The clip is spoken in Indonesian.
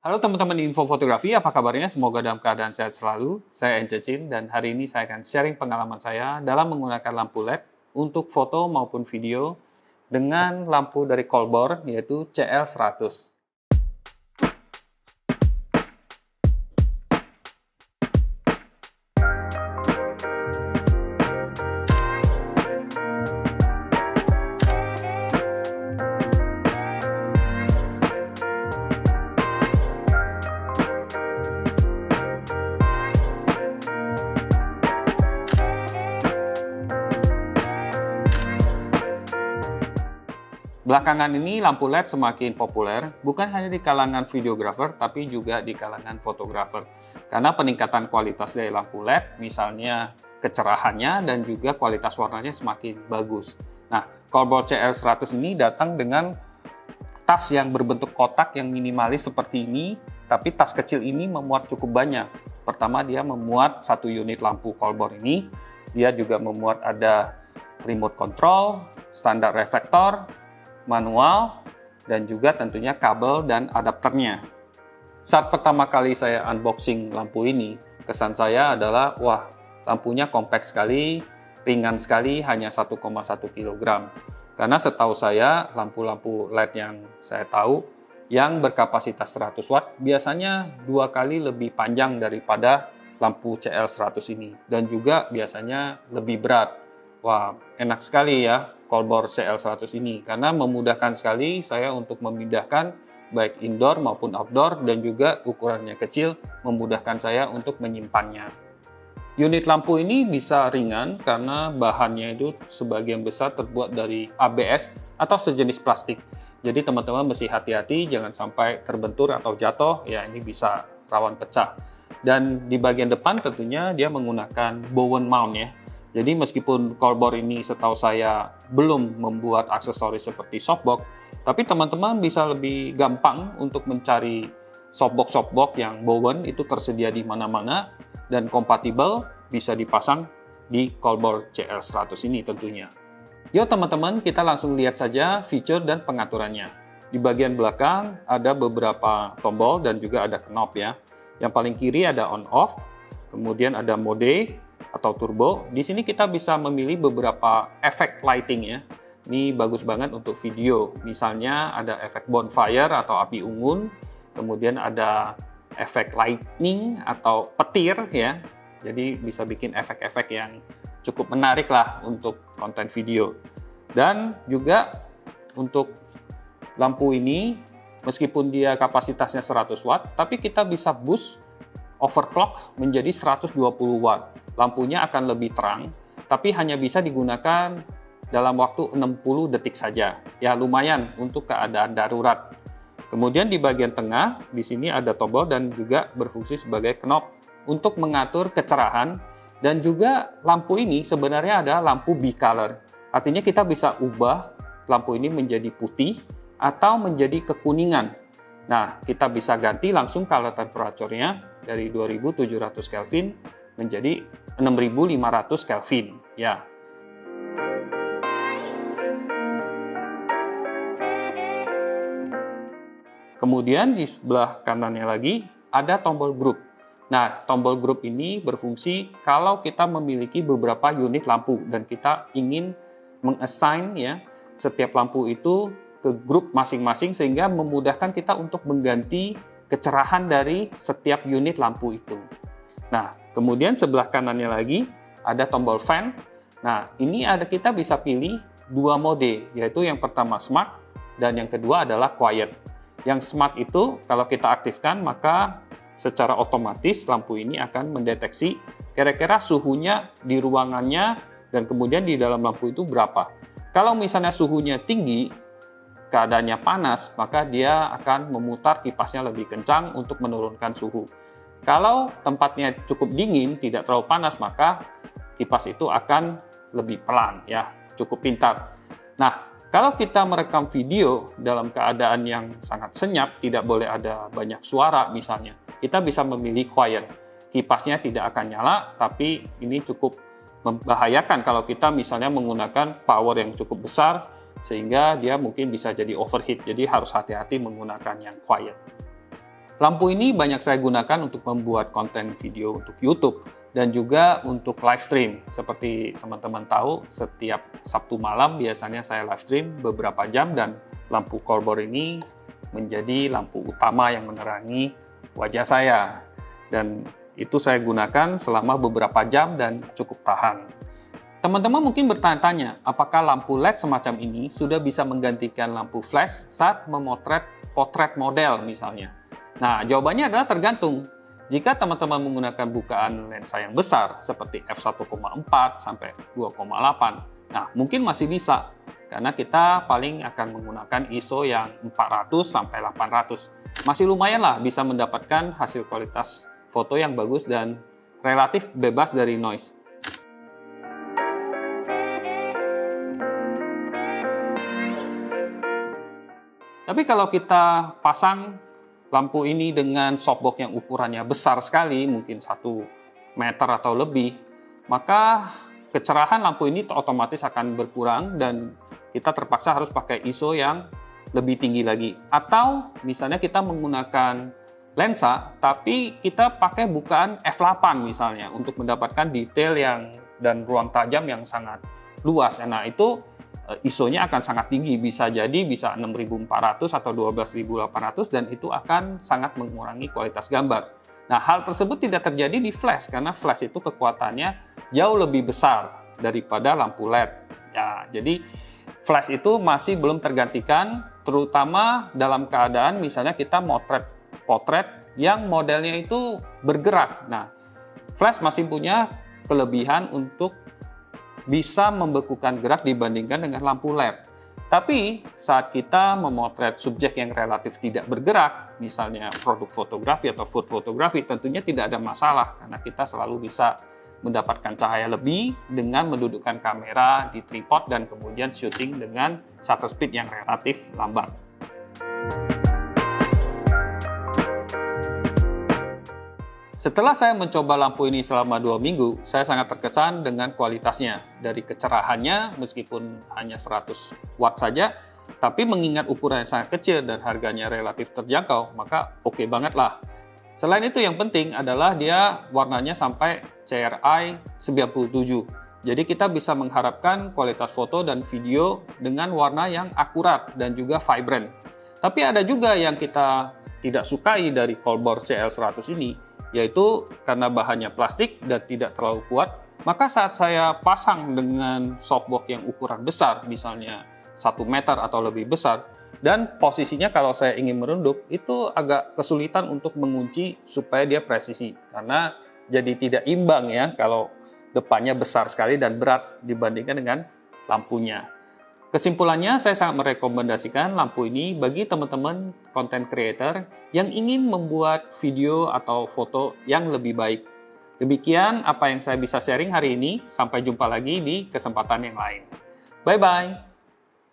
Halo teman-teman Info Fotografi, apa kabarnya? Semoga dalam keadaan sehat selalu. Saya Ence Chin dan hari ini saya akan sharing pengalaman saya dalam menggunakan lampu LED untuk foto maupun video dengan lampu dari Colbor yaitu CL100. Belakangan ini lampu LED semakin populer, bukan hanya di kalangan videographer, tapi juga di kalangan fotografer. Karena peningkatan kualitas dari lampu LED, misalnya kecerahannya dan juga kualitas warnanya semakin bagus. Nah, Colbor CL100 ini datang dengan tas yang berbentuk kotak yang minimalis seperti ini, tapi tas kecil ini memuat cukup banyak. Pertama, dia memuat satu unit lampu Colbor ini, dia juga memuat ada remote control, standar reflektor, manual, dan juga tentunya kabel dan adapternya. Saat pertama kali saya unboxing lampu ini, kesan saya adalah, wah, lampunya kompak sekali, ringan sekali, hanya 1,1 kg. Karena setahu saya, lampu-lampu LED yang saya tahu, yang berkapasitas 100 watt, biasanya 2 kali lebih panjang daripada lampu CL100 ini. Dan juga biasanya lebih berat. Wah, enak sekali ya Colbor CL100 ini karena memudahkan sekali saya untuk memindahkan baik indoor maupun outdoor dan juga ukurannya kecil memudahkan saya untuk menyimpannya. Unit lampu ini bisa ringan karena bahannya itu sebagian besar terbuat dari ABS atau sejenis plastik. Jadi teman-teman mesti hati-hati jangan sampai terbentur atau jatuh, ya ini bisa rawan pecah. Dan di bagian depan tentunya dia menggunakan Bowen mount ya. Jadi meskipun Colbor ini setahu saya belum membuat aksesoris seperti softbox, tapi teman-teman bisa lebih gampang untuk mencari softbox yang Bowen itu tersedia di mana-mana dan kompatibel bisa dipasang di Colbor CL100 ini tentunya. Yuk teman-teman, kita langsung lihat saja fitur dan pengaturannya. Di bagian belakang ada beberapa tombol dan juga ada knob ya. Yang paling kiri ada on off, kemudian ada mode atau turbo. Di sini kita bisa memilih beberapa efek lighting ya. Ini bagus banget untuk video. Misalnya ada efek bonfire atau api unggun, kemudian ada efek lightning atau petir ya. Jadi bisa bikin efek-efek yang cukup menarik lah untuk konten video. Dan juga untuk lampu ini meskipun dia kapasitasnya 100 watt, tapi kita bisa boost overclock menjadi 120 watt. Lampunya akan lebih terang, tapi hanya bisa digunakan dalam waktu 60 detik saja. Ya lumayan untuk keadaan darurat. Kemudian di bagian tengah, di sini ada tombol dan juga berfungsi sebagai knob untuk mengatur kecerahan. Dan juga lampu ini sebenarnya ada lampu bicolor. Artinya kita bisa ubah lampu ini menjadi putih atau menjadi kekuningan. Nah, kita bisa ganti langsung color temperature-nya dari 2700 Kelvin menjadi 6500 Kelvin ya. Kemudian di sebelah kanannya lagi ada tombol group. Nah, tombol group ini berfungsi kalau kita memiliki beberapa unit lampu dan kita ingin mengassign ya setiap lampu itu ke grup masing-masing sehingga memudahkan kita untuk mengganti kecerahan dari setiap unit lampu itu. Nah, kemudian sebelah kanannya lagi ada tombol fan. Nah, ini kita bisa pilih dua mode, yaitu yang pertama smart dan yang kedua adalah quiet. Yang smart itu kalau kita aktifkan maka secara otomatis lampu ini akan mendeteksi kira-kira suhunya di ruangannya dan kemudian di dalam lampu itu berapa. Kalau misalnya suhunya tinggi, keadaannya panas, maka dia akan memutar kipasnya lebih kencang untuk menurunkan suhu. Kalau tempatnya cukup dingin, tidak terlalu panas, maka kipas itu akan lebih pelan, ya, cukup pintar. Nah, kalau kita merekam video dalam keadaan yang sangat senyap, tidak boleh ada banyak suara misalnya, kita bisa memilih quiet. Kipasnya tidak akan nyala, tapi ini cukup membahayakan kalau kita misalnya menggunakan power yang cukup besar, sehingga dia mungkin bisa jadi overheat. Jadi harus hati-hati menggunakan yang quiet. Lampu ini banyak saya gunakan untuk membuat konten video untuk YouTube dan juga untuk live stream. Seperti teman-teman tahu, setiap Sabtu malam biasanya saya live stream beberapa jam dan lampu Colbor ini menjadi lampu utama yang menerangi wajah saya. Dan itu saya gunakan selama beberapa jam dan cukup tahan. Teman-teman mungkin bertanya-tanya, apakah lampu LED semacam ini sudah bisa menggantikan lampu flash saat memotret potret model misalnya? Nah, jawabannya adalah tergantung. Jika teman-teman menggunakan bukaan lensa yang besar seperti f1,4 sampai 2,8, nah mungkin masih bisa karena kita paling akan menggunakan ISO yang 400 sampai 800. Masih lumayan lah bisa mendapatkan hasil kualitas foto yang bagus dan relatif bebas dari noise. Tapi kalau kita pasang lampu ini dengan softbox yang ukurannya besar sekali, mungkin 1 meter atau lebih, maka kecerahan lampu ini otomatis akan berkurang dan kita terpaksa harus pakai ISO yang lebih tinggi lagi. Atau misalnya kita menggunakan lensa, tapi kita pakai bukaan f8 misalnya untuk mendapatkan detail dan ruang tajam yang sangat luas. Nah, itu ISO-nya akan sangat tinggi, bisa 6400 atau 12800 dan itu akan sangat mengurangi kualitas gambar. Nah, hal tersebut tidak terjadi di flash karena flash itu kekuatannya jauh lebih besar daripada lampu LED. Ya, jadi flash itu masih belum tergantikan, terutama dalam keadaan misalnya kita motret potret yang modelnya itu bergerak. Nah, flash masih punya kelebihan untuk bisa membekukan gerak dibandingkan dengan lampu LED. Tapi saat kita memotret subjek yang relatif tidak bergerak, misalnya produk fotografi atau food fotografi, tentunya tidak ada masalah karena kita selalu bisa mendapatkan cahaya lebih dengan mendudukkan kamera di tripod dan kemudian syuting dengan shutter speed yang relatif lambat. Setelah saya mencoba lampu ini selama 2 minggu, saya sangat terkesan dengan kualitasnya. Dari kecerahannya, meskipun hanya 100 watt saja, tapi mengingat ukurannya sangat kecil dan harganya relatif terjangkau, maka oke banget lah. Selain itu yang penting adalah dia warnanya sampai CRI 97. Jadi kita bisa mengharapkan kualitas foto dan video dengan warna yang akurat dan juga vibrant. Tapi ada juga yang kita tidak sukai dari Colbor CL100 ini, yaitu karena bahannya plastik dan tidak terlalu kuat, maka saat saya pasang dengan softbox yang ukuran besar, misalnya 1 meter atau lebih besar, dan posisinya kalau saya ingin merunduk, itu agak kesulitan untuk mengunci supaya dia presisi, karena jadi tidak imbang ya kalau depannya besar sekali dan berat dibandingkan dengan lampunya. Kesimpulannya, saya sangat merekomendasikan lampu ini bagi teman-teman content creator yang ingin membuat video atau foto yang lebih baik. Demikian apa yang saya bisa sharing hari ini. Sampai jumpa lagi di kesempatan yang lain. Bye-bye!